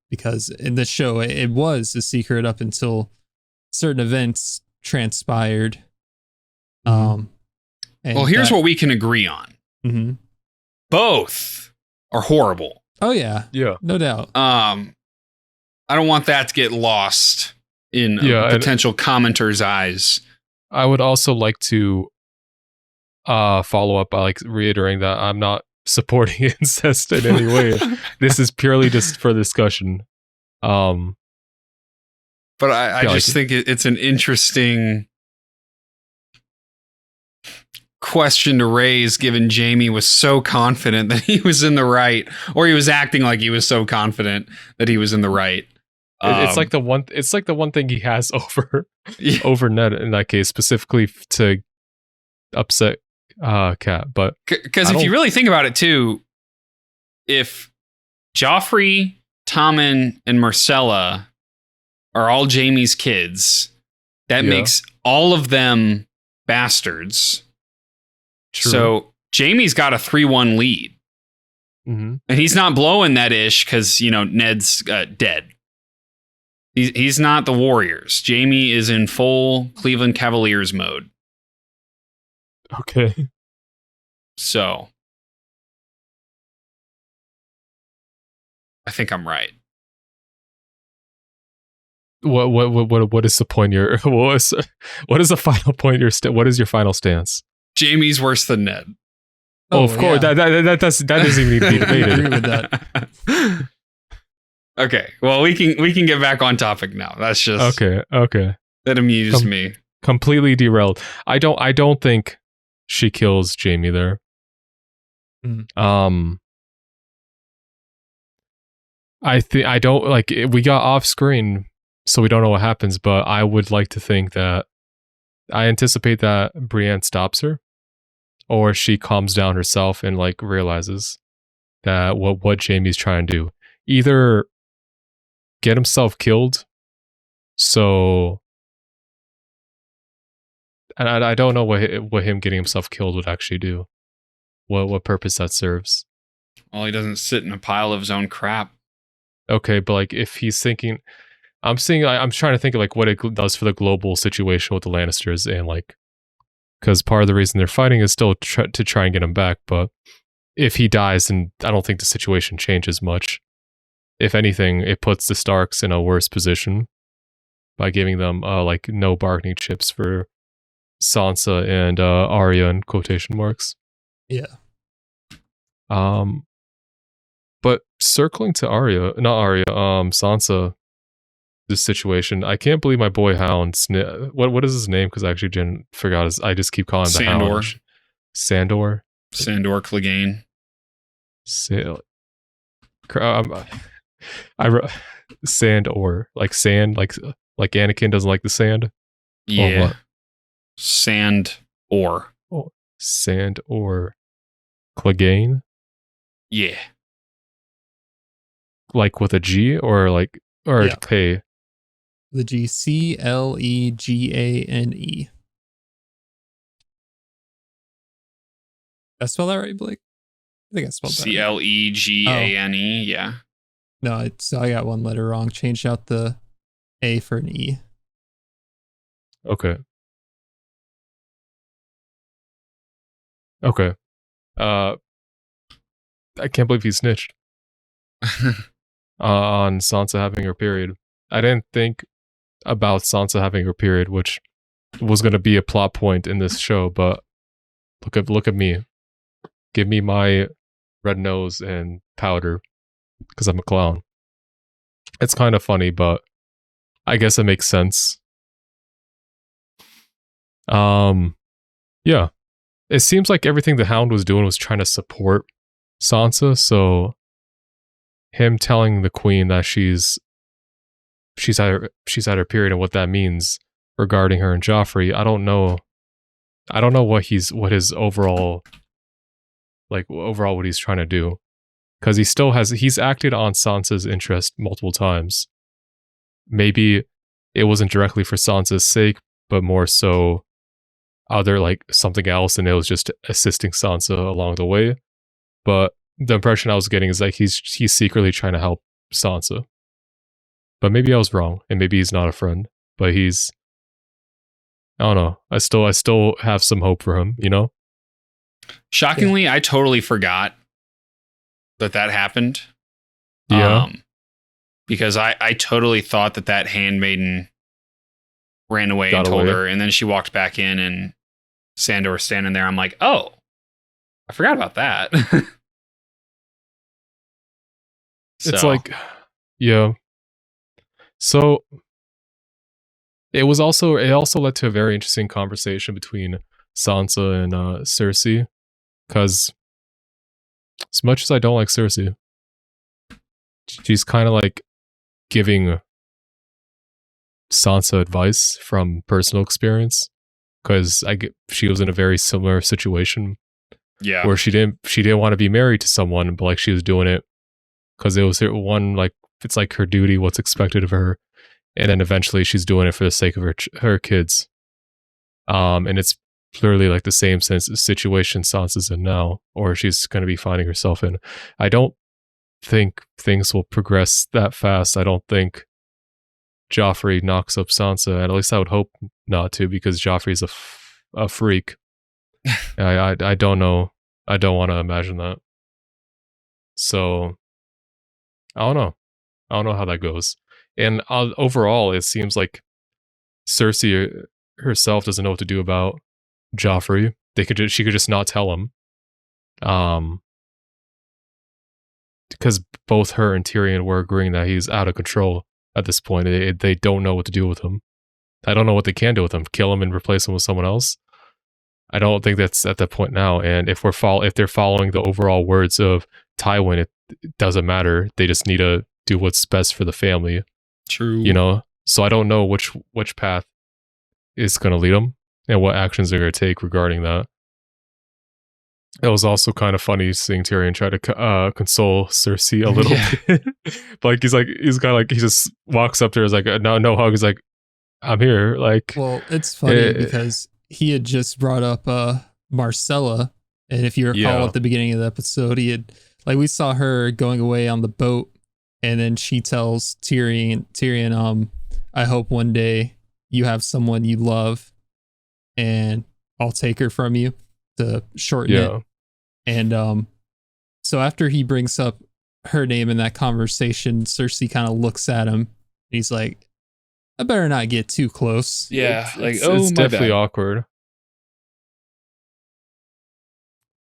Because in the show it was a secret up until certain events transpired. And well, here's what we can agree on. Mm-hmm. Both are horrible. Oh yeah, no doubt. I don't want that to get lost in a potential commenter's eyes. I would also like to follow up by like reiterating that I'm not supporting incest in any way. This is purely just for discussion. But I just think it's an interesting question to raise, given Jaime was so confident that he was in the right, or he was acting like he was so confident that he was in the right. It's like the one thing he has over Ned in that case, specifically to upset Cat. But because if you really think about it too, if Joffrey, Tommen, and Myrcella are all Jaime's kids, that makes all of them bastards. True. So Jaime's got a 3-1 lead. Mm-hmm. And he's not blowing that ish because, Ned's dead. He's not the Warriors. Jaime is in full Cleveland Cavaliers mode. Okay. So I think I'm right. What is the point you're what is the final point what is your final stance? Jaime's worse than Ned. Oh, of course. Yeah. That doesn't even need to be debated. I agree with that. Okay. Well, we can get back on topic now. That's just okay. That amused me. Completely derailed. I don't think she kills Jaime there. I don't like we got off screen, so we don't know what happens, but I would like to think that I anticipate that Brienne stops her, or she calms down herself and like realizes that what Jaime's trying to do, either get himself killed. So, and I don't know what him getting himself killed would actually do. What purpose that serves. Well, he doesn't sit in a pile of his own crap. Okay, but like if he's thinking, I'm trying to think of like what it does for the global situation with the Lannisters, and like, because part of the reason they're fighting is still to try and get him back. But if he dies, then I don't think the situation changes much. If anything, it puts the Starks in a worse position by giving them like no bargaining chips for Sansa and Arya in quotation marks. Yeah. But circling to Sansa, this situation, I can't believe my boy Hound. What is his name? Because I actually forgot. I just keep calling him the Hound. Sandor. Sandor Clegane. I wrote Sandor, like sand, like Anakin doesn't like the sand. Yeah. Sand or. Oh, Sandor Clegane. Yeah. Like with a G or K? The G, Clegane. I spell that right, Blake? I think I spelled that Clegane, yeah. No, I got one letter wrong. Changed out the A for an E. Okay. I can't believe he snitched on Sansa having her period. I didn't think about Sansa having her period, which was going to be a plot point in this show, but look at me. Give me my red nose and powder because I'm a clown. It's kind of funny, but I guess it makes sense. Yeah. It seems like everything the Hound was doing was trying to support Sansa, so him telling the Queen that she's at her period and what that means regarding her and Joffrey, I don't know what his overall what he's trying to do, because he's acted on Sansa's interest multiple times. Maybe it wasn't directly for Sansa's sake, but more so other like something else, and it was just assisting Sansa along the way. But the impression I was getting is like he's secretly trying to help Sansa. But maybe I was wrong, and maybe he's not a friend, but I don't know. I still have some hope for him, you know? Shockingly, I totally forgot that happened. Yeah. Because I totally thought that handmaiden ran away and told her, and then she walked back in and Sandor was standing there. I'm like, oh, I forgot about that. It's like, yeah. So it also led to a very interesting conversation between Sansa and Cersei, because as much as I don't like Cersei, she's kind of like giving Sansa advice from personal experience, because she was in a very similar situation, where she didn't want to be married to someone, but like she was doing it because it was her one, like it's like her duty, what's expected of her, and then eventually she's doing it for the sake of her kids. And it's clearly like the same situation Sansa's in now, or she's going to be finding herself in. I don't think things will progress that fast. I don't think Joffrey knocks up Sansa, and at least I would hope not to, because Joffrey's a freak. I don't know. I don't want to imagine that. So I don't know. I don't know how that goes. And overall, it seems like Cersei herself doesn't know what to do about Joffrey. She could just not tell him. Because both her and Tyrion were agreeing that he's out of control at this point. They don't know what to do with him. I don't know what they can do with him. Kill him and replace him with someone else? I don't think that's at that point now. And if they're following the overall words of Tywin, it doesn't matter. They just need to do what's best for the family. True. You know? So I don't know which path is going to lead them and what actions they're going to take regarding that. It was also kind of funny seeing Tyrion try to console Cersei a little bit. Like he's kind of like, he just walks up to her, is like, no hug. He's like, I'm here. Like, well, it's funny because he had just brought up Marcella, and if you recall at the beginning of the episode, we saw her going away on the boat, and then she tells Tyrion, I hope one day you have someone you love, and I'll take her from you, to shorten it. And so after he brings up her name in that conversation, Cersei kind of looks at him. He's like, I better not get too close. Yeah, it's definitely awkward.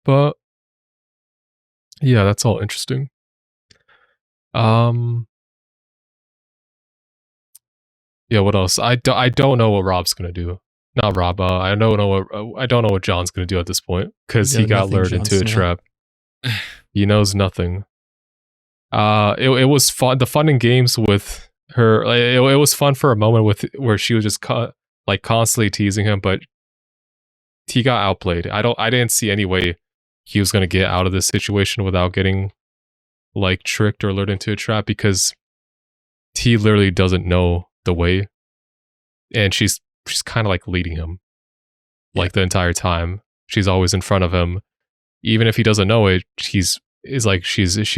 But yeah, that's all interesting. Yeah, what else? I don't know what Rob's gonna do. Not Rob. I don't know what Jon's gonna do at this point, because he got lured into a trap. He knows nothing. It was fun. The fun and games with her. It was fun for a moment where she was just constantly teasing him, but he got outplayed. I didn't see any way he was gonna get out of this situation without getting like tricked or lured into a trap, because he literally doesn't know the way, and she's kind of like leading him like the entire time. She's always in front of him, even if he doesn't know it. She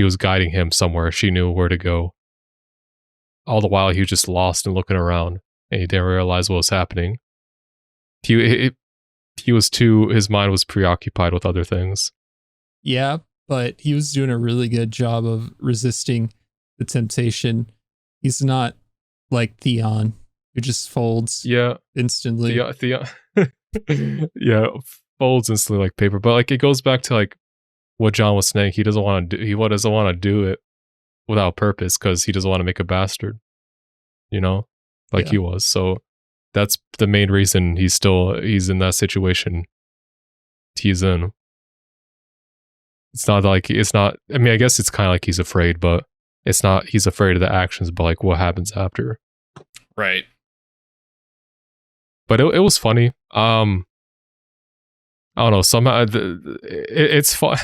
was guiding him somewhere. She knew where to go. All the while he was just lost and looking around, and he didn't realize what was happening. His mind was preoccupied with other things. Yeah, but he was doing a really good job of resisting the temptation. He's not like Theon, who just folds instantly. Theon folds instantly like paper. But like it goes back to like what Jon was saying. He doesn't want to do it without purpose, because he doesn't want to make a bastard. You know, he was. So that's the main reason he's in that situation he's in. I mean, I guess it's kind of like he's afraid, but it's not, he's afraid of the actions, but like what happens after. Right. But it was funny. I don't know, somehow it's fun.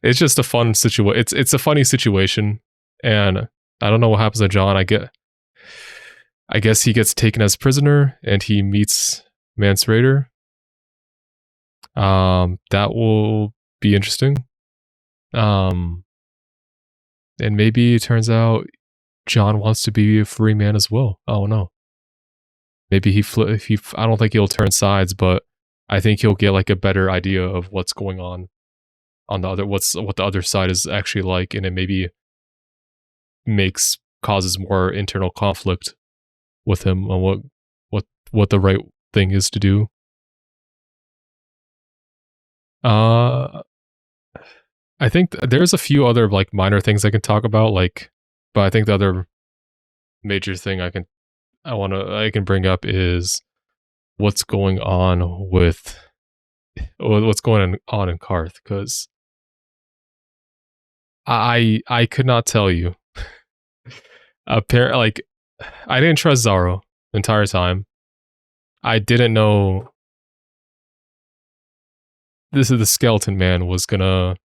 It's just a fun situation. It's a funny situation, and I don't know what happens to Jon. I guess he gets taken as prisoner and he meets Mance Rayder. That will be interesting. And maybe it turns out Jon wants to be a free man as well. I don't know. Maybe I don't think he'll turn sides, but I think he'll get like a better idea of what's going on the other, what the other side is actually like, and it maybe causes more internal conflict with him on what the right thing is to do. I think there's a few other like minor things I can talk about, like, but I think the other major thing I can bring up is what's going on in Karth, because I could not tell you. Apparently, like, I didn't trust Zaro the entire time. I didn't know the skeleton man was gonna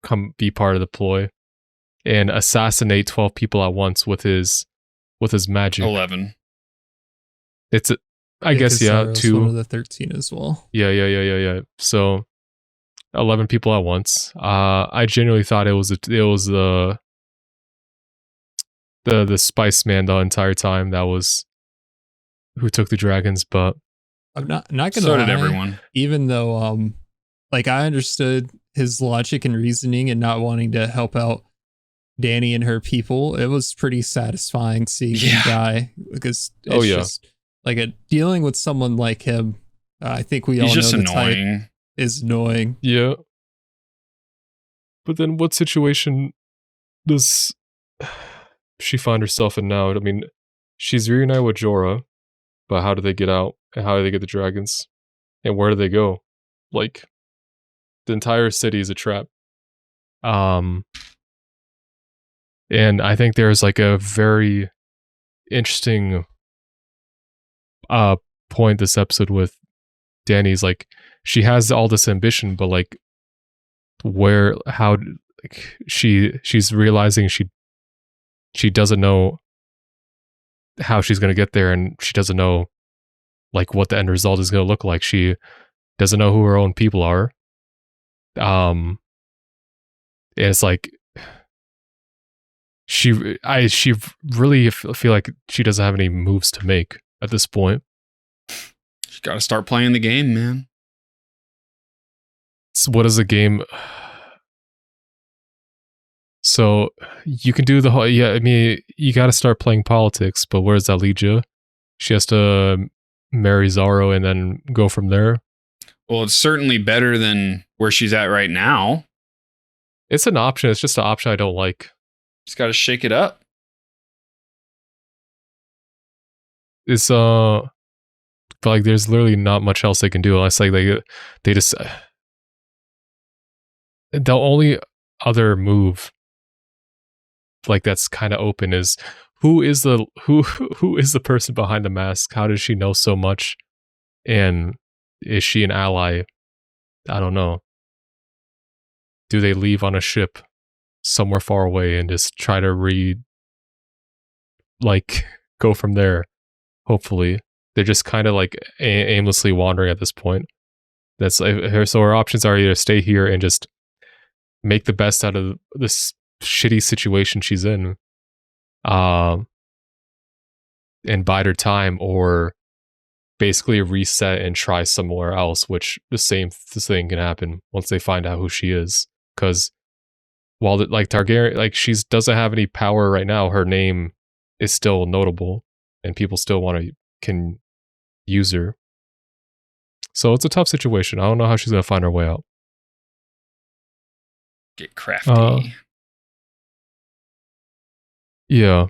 come be part of the ploy and assassinate 12 people at once with his magic. 11. I guess Zaro's 2. one of the 13 as well. Yeah. So 11 people at once. I genuinely thought it was the Spice Man the entire time that was who took the dragons, but I'm not gonna so lie, did everyone. Even though like I understood his logic and reasoning and not wanting to help out Dany and her people, it was pretty satisfying seeing him die, because it's just like dealing with someone like him. I think we all know just the annoying. type is annoying. Yeah. But then what situation does she find herself in now? I mean, she's reunited with Jorah, but how do they get out? And how do they get the dragons? And where do they go? Like, the entire city is a trap. And I think there's like a very interesting point this episode with Dany's, like, she has all this ambition, but like she's realizing she doesn't know how she's going to get there, and she doesn't know like what the end result is going to look like. She doesn't know who her own people are. And it's like she really feel like she doesn't have any moves to make at this point. You got to start playing the game, man. So what is the game? So you can do the whole, I mean, you got to start playing politics, but where does that lead you? She has to marry Zaro and then go from there. Well, it's certainly better than where she's at right now. It's an option. It's just an option I don't like. Just got to shake it up. It's but like there's literally not much else they can do unless like they just the only other move like that's kind of open is who is the person behind the mask? How does she know so much? And is she an ally? I don't know. Do they leave on a ship somewhere far away and just try to go from there? Hopefully. They're just kind of like aimlessly wandering at this point. That's so our options are either stay here and just make the best out of this shitty situation she's in, and bide her time, or basically reset and try somewhere else, which the same thing can happen once they find out who she is. Because while like Targaryen, like she doesn't have any power right now, her name is still notable and people still can use her. So it's a tough situation. I don't know how she's gonna find her way out. Get crafty. Yeah.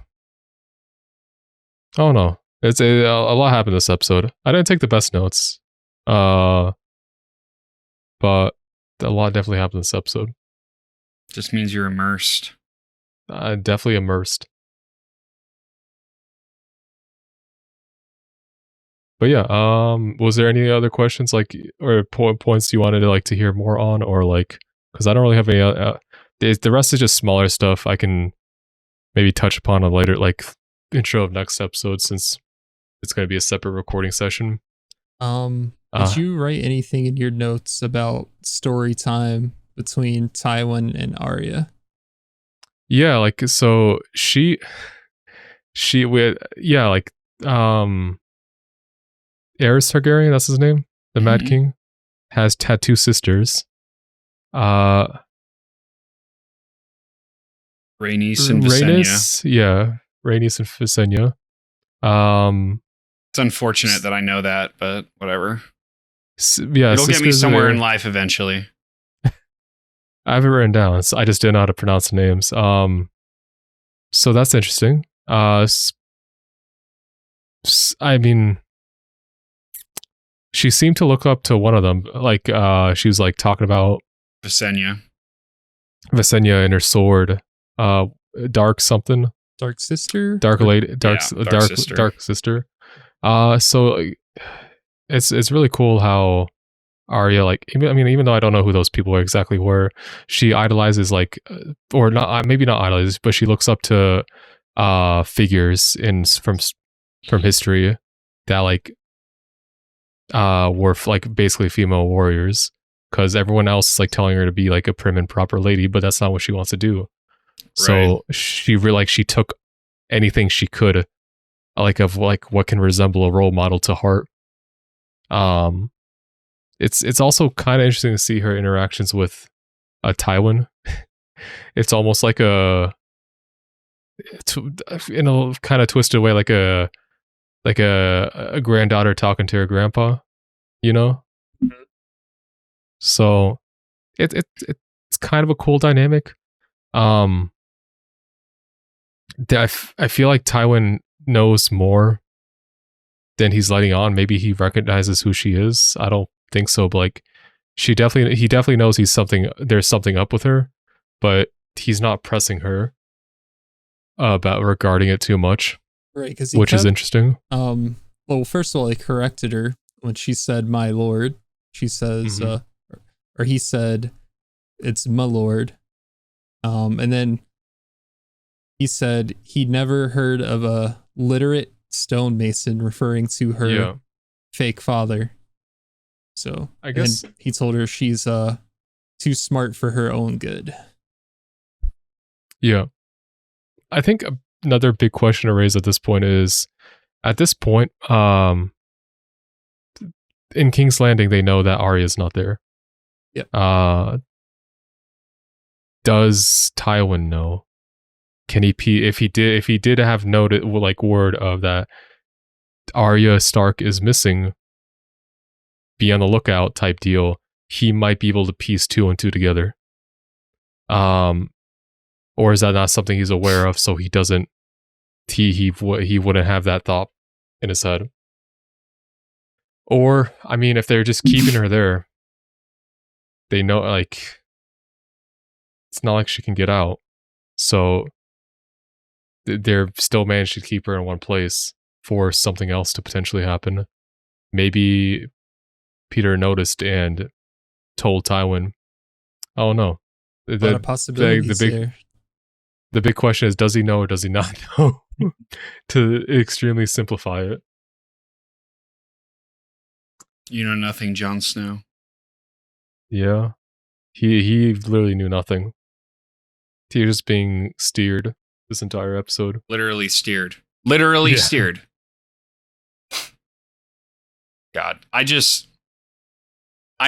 I don't know. It's a lot happened this episode. I didn't take the best notes. But a lot definitely happened this episode. Just means you're immersed. Definitely immersed. But yeah, was there any other questions like or points you wanted to hear more on, or like, because I don't really have any the rest is just smaller stuff I can maybe touch upon a later like intro of next episode, since it's going to be a separate recording session. Did you write anything in your notes about story time between Tywin and Arya? Yeah, like so she Aerys Targaryen, that's his name, the Mad King, has two sisters. Rhaenys and Visenya. Yeah, Rhaenys and Visenya. It's unfortunate that I know that, but whatever. Yeah, it'll get me somewhere in life eventually. I have it written down. So I just didn't know how to pronounce the names. So that's interesting. I mean, she seemed to look up to one of them. Like, she was like talking about Visenya and her sword. Dark something. Dark sister. Dark lady. Dark sister. Dark sister. So it's really cool how Arya, like, I mean, even though I don't know who those people exactly were, she idolizes, like, or not, maybe not idolizes, but she looks up to figures from history that, like, were like basically female warriors, because everyone else is like telling her to be like a prim and proper lady, but that's not what she wants to do. So she she took anything she could, like, of like what can resemble a role model to heart. It's also kind of interesting to see her interactions with Tywin. It's almost like in a kind of twisted way, like a granddaughter talking to her grandpa, you know. So it's kind of a cool dynamic. I feel like Tywin knows more than he's letting on. Maybe he recognizes who she is. I don't think so, but like he definitely knows there's something up with her, but he's not pressing her regarding it too much. Right, which is interesting. Well, first of all, I corrected her when she said "my lord." She says, or he said, "It's my lord." And then he said he'd never heard of a literate stonemason referring to her fake father. So I guess he told her she's too smart for her own good. Yeah, I think another big question to raise at this point is, at this point, in King's Landing, they know that Arya's not there. Yep. Does Tywin know? Can he if he did have noted, like, word of that Arya Stark is missing, be on the lookout type deal, he might be able to piece 2 and 2 together. Or is that not something he's aware of, so he doesn't he wouldn't have that thought in his head? Or, I mean, if they're just keeping her there, they know, like, it's not like she can get out, so they're still managed to keep her in one place for something else to potentially happen. Maybe Peter noticed and told Tywin. Oh no, the big question is, does he know or does he not know? To extremely simplify it. You know nothing, Jon Snow. Yeah, he literally knew nothing. He was just being steered this entire episode. Literally steered. Literally steered. God, I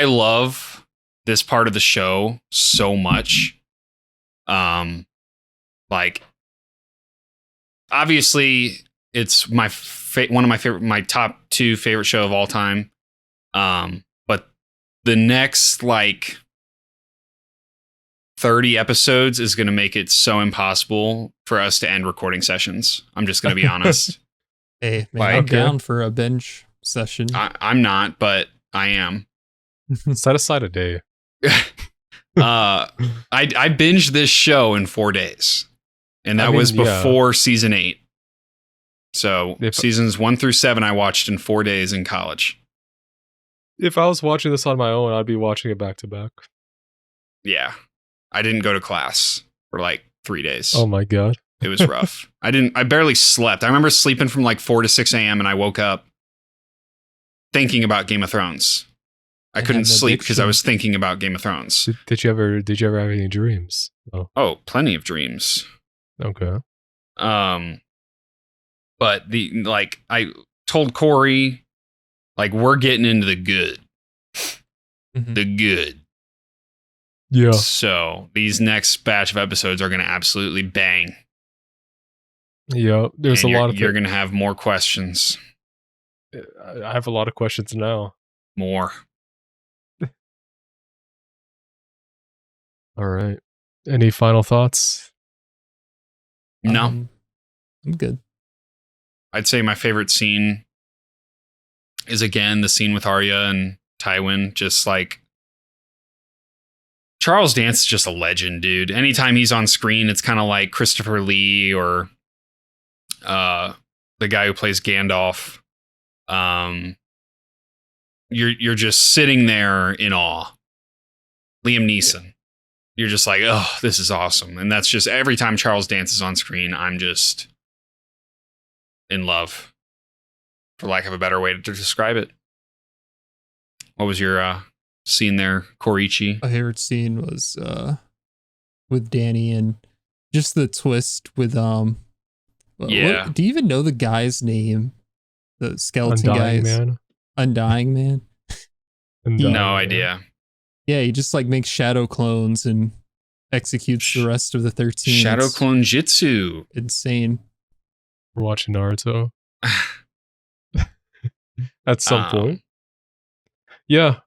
love this part of the show so much. Like, obviously, it's one of my top 2 favorite show of all time. But the next, like, 30 episodes is going to make it so impossible for us to end recording sessions. I'm just going to be honest. Hey, man, I'm down for a binge session. I'm not, but I am. Set aside a day. I binged this show in 4 days, and that was before season 8. So seasons 1 through 7 I watched in 4 days in college. If I was watching this on my own, I'd be watching it back to back. Yeah. I didn't go to class for like 3 days. Oh my God. It was rough. I barely slept. I remember sleeping from like 4 to 6 a.m. and I woke up thinking about Game of Thrones. I couldn't sleep because I was thinking about Game of Thrones. Did you ever have any dreams? Oh, plenty of dreams. Okay. But I told Corey Like, we're getting into the good. The good. Yeah. So these next batch of episodes are going to absolutely bang. Yeah. There's And a lot of you're going to have more questions. I have a lot of questions now. More. All right. Any final thoughts? No. I'm good. I'd say my favorite scene is, again, the scene with Arya and Tywin. Just like, Charles Dance is just a legend, dude. Anytime he's on screen, it's kind of like Christopher Lee or the guy who plays Gandalf. You're just sitting there in awe. Liam Neeson. You're just like, oh, this is awesome. And that's just every time Charles Dance is on screen, I'm just in love, for lack of a better way to describe it. What was your scene there, Korichi? My favorite scene was with Danny, and just the twist with do you even know the guy's name? The skeleton Undying guy's Man. Undying Man. No idea. Yeah, he just like makes shadow clones and executes the rest of the 13. Shadow clone jitsu. Insane. We're watching Naruto. At some point. Yeah,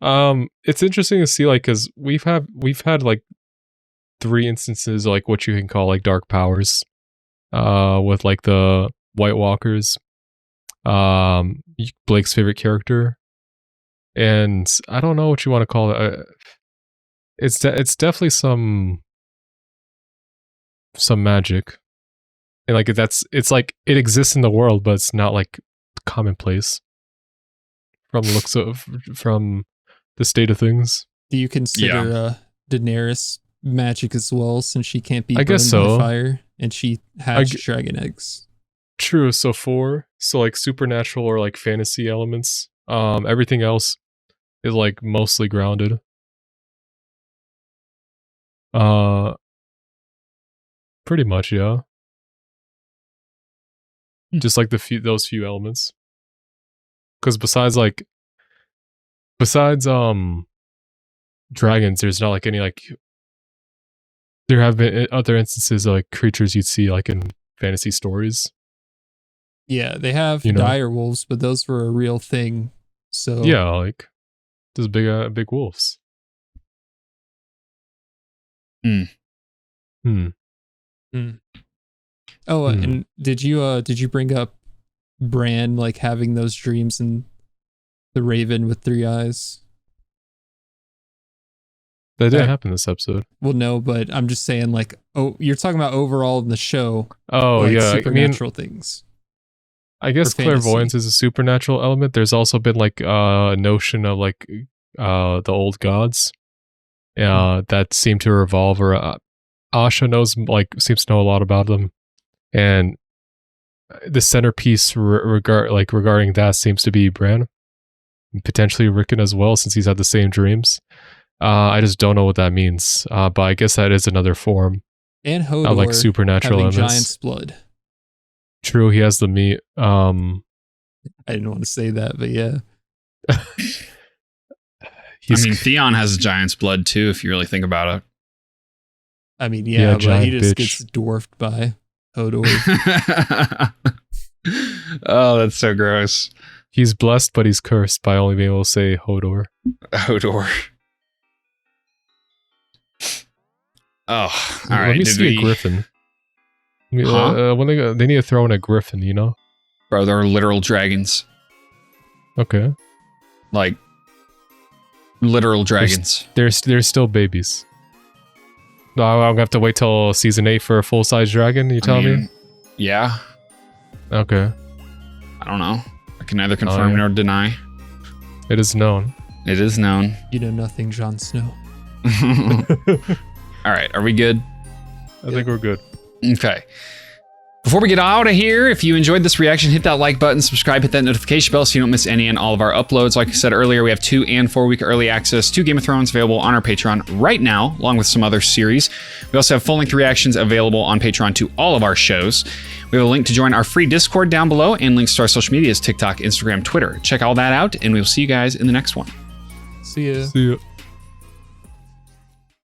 it's interesting to see, like, because we've had like 3 instances, like what you can call like dark powers, with like the White Walkers, Blake's favorite character, and I don't know what you want to call it. It's definitely some magic, and like it's like it exists in the world, but it's not like commonplace. From the state of things. Do you consider Daenerys magic as well, since she can't be I guess burned by so. fire and she hatched dragon eggs? True. So like supernatural or like fantasy elements. Everything else is like mostly grounded. Pretty much, yeah. Just like those few elements. Because besides dragons, there's not like any like. There have been other instances of like creatures you'd see like in fantasy stories. Yeah, they have dire wolves, but those were a real thing. So yeah, like those big wolves. Oh, and did you bring up Bran like having those dreams and the Raven with 3 eyes? That didn't happen this episode. Well, no, but I'm just saying, like, oh, you're talking about overall in the show. Oh, like, yeah, supernatural things. I guess clairvoyance is a supernatural element. There's also been like a notion of like the old gods that seem to revolve, or Asha seems to know a lot about them, and the centerpiece regarding that seems to be Bran, potentially Rickon as well, since he's had the same dreams. I just don't know what that means, but I guess that is another form. And Hodor, like supernatural having elements. giant's blood. True, he has the meat. I didn't want to say that, but yeah. Theon has a giant's blood too, if you really think about it. I mean, yeah, but he just bitch. gets dwarfed by Hodor. Oh, that's so gross. He's blessed, but he's cursed by only being able to say Hodor. Hodor. Oh, all right. Let me see a griffin. Huh? When they need to throw in a griffin, you know? Bro, they're literal dragons. Okay. Like, literal dragons. They're still babies. No, I'm gonna have to wait till season 8 for a full-size dragon, you tell me? Yeah. Okay. I don't know. I can neither confirm nor deny. It is known. It is known. You know nothing, Jon Snow. All right, are we good? I think we're good. Okay. Before we get out of here, if you enjoyed this reaction, hit that like button, subscribe, hit that notification bell so you don't miss any and all of our uploads. Like I said earlier, we have 2 and 4 week early access to Game of Thrones available on our Patreon right now, along with some other series. We also have full-length reactions available on Patreon to all of our shows. We have a link to join our free Discord down below and links to our social medias, TikTok, Instagram, Twitter. Check all that out, and we will see you guys in the next one. See ya. See ya.